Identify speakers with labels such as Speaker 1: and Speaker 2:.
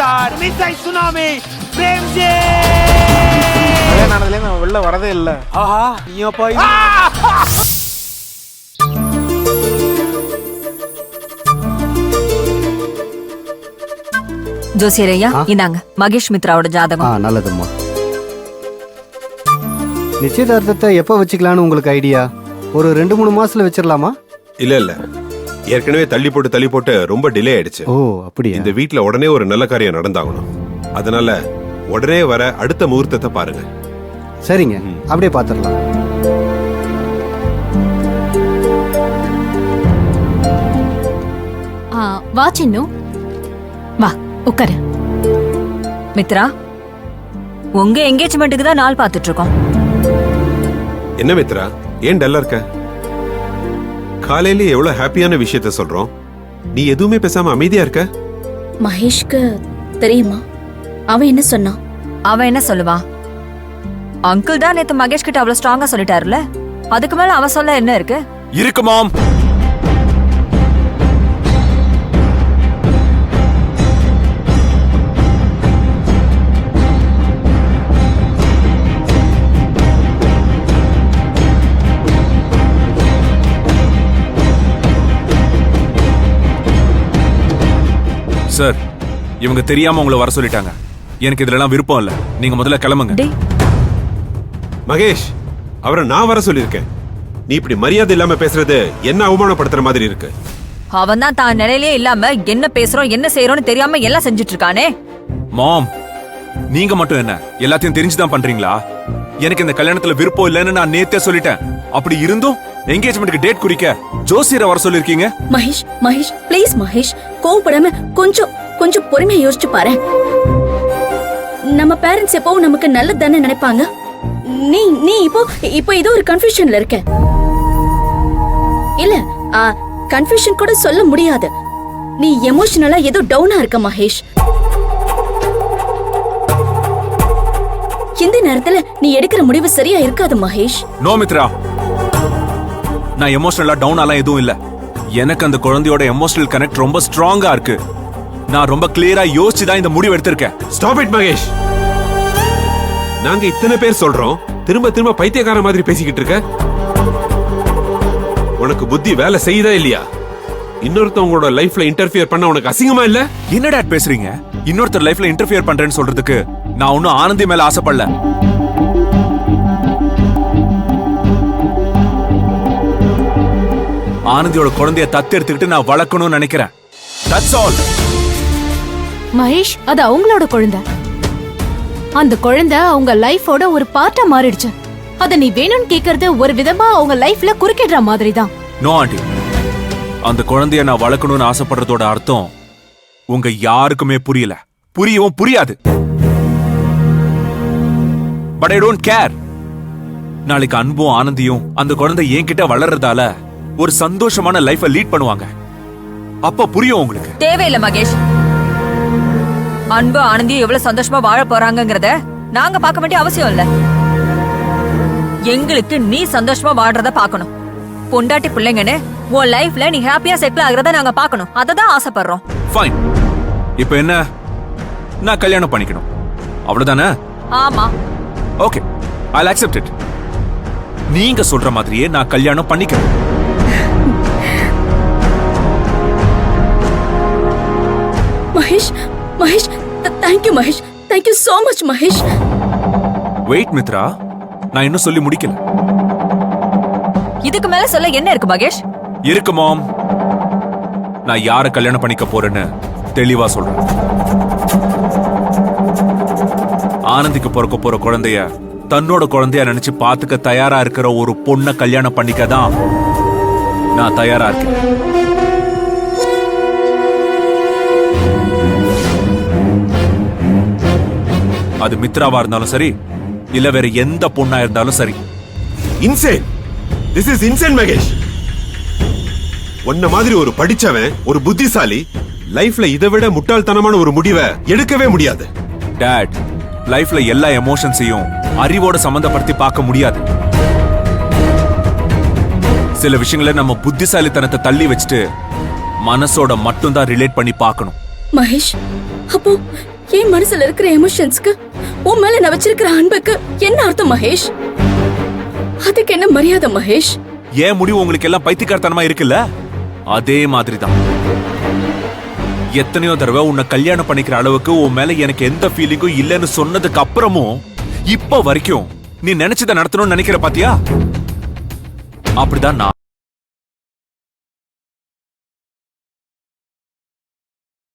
Speaker 1: Sir மிஸ்ஸை tsunami Premji
Speaker 2: கல்யாணம் நான் வெளில வரதே இல்ல.
Speaker 1: ஆஹா நீயப்பா
Speaker 3: ஜோசியரையா இந்தாங்க மகேஷ் மித்ராவோட ஜாதகம்.
Speaker 4: நல்லதும்மா. நிச்சயதார்த்தத்தை எப்ப வச்சுக்கலான்னு உங்களுக்கு ஐடியா? ஒரு 2-3 மாசத்துல வச்சிடலாமா?
Speaker 5: இல்ல ஏற்கனவே தள்ளி போட்டு ரொம்ப டிலே ஆயிடுச்சு.
Speaker 4: ஓ அப்படியா?
Speaker 5: இந்த வீட்ல உடனே ஒரு நல்ல காரியம் நடந்தாகணும். அதனால உடனே வர அடுத்த முகூர்த்தத்தை பாருங்க.
Speaker 4: சரிங்க, அப்படியே பாத்துடலாம்.
Speaker 6: வா சின்னு, வா உட்காரு.
Speaker 3: மித்ரா, உங்க என்கேஜ்மெண்ட்டுக்கு தான் நாள் பார்த்துட்டு இருக்கோம்.
Speaker 5: என்ன மித்ரா, ஏன் டல்லா இருக்க? காலையில எவ்வளவு ஹாப்பியான விஷயத்த சொல்றோம், நீ எதுவுமே பேசாம அமைதியா இருக்க.
Speaker 6: மகேஷ்க்கு தெரியுமா அவன் என்ன சொன்னான்?
Speaker 3: அவன் என்ன சொல்லுவான்? அங்கிள் தான் நேத்து மகேஷ் கிட்ட அவ்வளவு ஸ்ட்ராங்கா சொல்லிட்டாருல, அதுக்கு மேல அவன் சொல்ல என்ன இருக்கு?
Speaker 1: இருக்கு மாம்.
Speaker 7: சார், இவங்க தெரியாம உங்களை வர சொல்லிட்டாங்க. எனக்கு இதெல்லாம் விருப்பம் இல்ல. நீங்க முதல்ல கிளம்புங்க.
Speaker 5: மகேஷ், அவரை நான் வர சொல்லிருக்கேன். நீ இப்படி மரியாதை இல்லாம பேசுறது என்ன அவமானப்படுத்துற மாதிரி இருக்கு.
Speaker 3: அவன் தான் தான் நிலையிலே இல்லாம என்ன பேசுறோம் என்ன செய்யறோம்னு தெரியாம எல்லாம் செஞ்சுட்டு இருக்கானே.
Speaker 7: மாம், நீங்க மட்டும் என்ன எல்லாத்தையும் தெரிஞ்சுதான் பண்றீங்களா? எனக்கு இந்த கல்யாணத்துல விருப்பம் இல்லைன்னு நான் நேத்தே சொல்லிட்டேன். அப்படி இருந்தும் என்கேஜ்மெண்ட்க்கு டேட் குறிக்க ஜோசியரை வர சொல்லிருக்கீங்க.
Speaker 6: மகேஷ் மகேஷ் ப்ளீஸ் மகேஷ், கோவப்படாம கொஞ்சம் பொறுமையா யோசிச்சு பாரு. நம்ம பேரண்ட்ஸ் எப்பவும் நமக்கு நல்லது தானே நினைப்பாங்க. நீ இப்போ ஏதோ ஒரு கன்ஃபியூஷன்ல இருக்க. இல்ல கன்ஃபியூஷன் கூட சொல்ல முடியாது. நீ எமோஷனலா ஏதோ டவுனா இருக்க மகேஷ். இந்த நேரத்துல நீ எடுக்கிற முடிவு சரியா இருக்காது மகேஷ்.
Speaker 7: நோ மித்ரா, நான் எமோஷனலா டவுனாலாம் எதுவும் இல்ல. எனக்கு அந்த குழந்தையோட எமோஷனல் கனெக்ட் ரொம்ப ஸ்ட்ராங்கா இருக்கு. நான் ரொம்ப கிளியரா யோசிச்சு தான் இந்த முடிவு எடுத்திருக்கேன்.
Speaker 5: Stop it Mahesh. நாங்க இத்தனை பேர் சொல்றோம், திரும்ப பைத்தியக்கார மாதிரி பேசிக்கிட்டு இருக்க. உனக்கு புத்தி வேலை செய்யுதா இல்லையா? இன்னொருத்தவங்களோட லைஃப்ல இன்டர்ஃபியர் பண்ண உனக்கு அசிங்கமா இல்ல?
Speaker 7: என்ன டாட் பேசுறீங்க? இன்னொருத்தர் லைஃப்ல இன்டர்ஃபியர் பண்றேன்னு சொல்றதுக்கு நான் ஒன்னும் ஆனந்தி மேல ஆசைப்படல. ஆனந்தியோட குழந்தைய தத்தெடுத்துக்கிட்டு நான் வளர்க்கணும்னு நினைக்கிறேன். That's all.
Speaker 8: மகேஷ், அது அவங்களோட குழந்தை. அந்த குழந்தை அவங்க லைஃபோட ஒரு பார்ட்டா மாறிடுச்சு. அத நீ வேணும்னு கேக்குறது ஒரு விதமா அவங்க லைஃப்ல குறுக்கிடுற மாதிரி தான்.
Speaker 7: நோ ஆண்டி, அந்த குழந்தைய நான் வளர்க்கணும்னு ஆசைப்படுறதோட அர்த்தம் உங்க யாருக்குமே புரியல, புரியவும் புரியாது. But I don't care. நாளைக்கு அன்பும் ஆனந்தியும் அந்த குழந்தை என்கிட்ட வளர்றதால ஒரு சந்தோஷமான லைஃபை லீட் பண்ணுவாங்க. அப்ப புரியும் உங்களுக்கு.
Speaker 3: தேவையில்லை மகேஷ். அன்பு ஆனந்தியும் எவ்வளவு சந்தோஷமா வாழ போறாங்கங்கறத நாங்க பார்க்க வேண்டிய அவசியம் இல்ல. எங்களுக்கு நீ சந்தோஷமா வாழ்றத பார்க்கணும். பொண்டாட்டி பிள்ளைங்கன்னு உன் லைஃப்ல நீ ஹாப்பியா செட்டில் ஆகுறத நாங்க பார்க்கணும். அததான் ஆசைப்படுறோம்.
Speaker 7: ஃபைன். இப்போ என்ன, நான் கல்யாணம் பண்ணிக்கணும் அவ்வளவுதானே?
Speaker 3: ஆமா.
Speaker 7: Okay, I'll accept it. நீங்க சொல்ற மாதிரியே நான் கல்யாணம் பண்ணிக்கிறேன்.
Speaker 6: Mahesh Mahesh, thank you Mahesh, thank you so much Mahesh.
Speaker 7: Wait Mitra, நான் இன்னும் சொல்லி முடிக்கல.
Speaker 3: இதுக்கு மேல சொல்ல என்ன இருக்கு மகேஷ்?
Speaker 7: இருக்கு மாம். நான் யார கல்யாணம் பண்ணிக்க போறேன்னு தெளிவா சொல்றேன். ஆனந்திக்கு பிறக்க போற குழந்தைய தன்னோட குழந்தைய நினைச்சு பாத்துக்க தயாரா இருக்கிற ஒரு பொண்ணை கல்யாணம் பண்ணிக்க தான் நான் தயாரா இருக்கேன். அது மித்ராவா இருந்தாலும் சரி, இல்ல வேற எந்த பொண்ணா இருந்தாலும் சரி.
Speaker 5: Insane. This is insane Mahesh. உன்ன மாதிரி ஒரு படிச்சவன், ஒரு புத்திசாலி லைஃப்ல இதை விட முட்டாள்தனமான ஒரு முடிவை எடுக்கவே முடியாது.
Speaker 7: டாட், லைஃப்ல எல்லா எமோஷன்ஸையும் அறிவோட சம்பந்தப்படுத்தி பார்க்க முடியாது. சில விஷயங்களை நம்ம புத்திசாலித்தனத்தை தள்ளி வச்சுட்டு மனசோட மட்டும் தான் ரிலேட் பண்ணி பார்க்கணும்.
Speaker 6: மகேஷ், அப்போ என் மனசுல இருக்கிற எமோஷன்ஸ்க்கு உன் மேல நான் வச்சிருக்கிற அன்புக்கு என்ன அர்த்தம் மகேஷ்? அதுக்கு என்ன மரியாதை மகேஷ்?
Speaker 7: ஏன் முடிவு உங்களுக்கு எல்லாம் பைத்தியக்காரத்தனமா இருக்குல்ல? அதே மாதிரிதான் எத்தனையோ தடவை உன்னை கல்யாணம் பண்ணிக்கிற அளவுக்கு உன் மேல எனக்கு எந்த ஃபீலிங்கும் இல்லைன்னு சொன்னதுக்கு அப்புறமும் இப்ப வரைக்கும் நீ நினைச்சதை நடத்தணும்னு நினைக்கிற பாத்தியா? அப்படிதான் நான்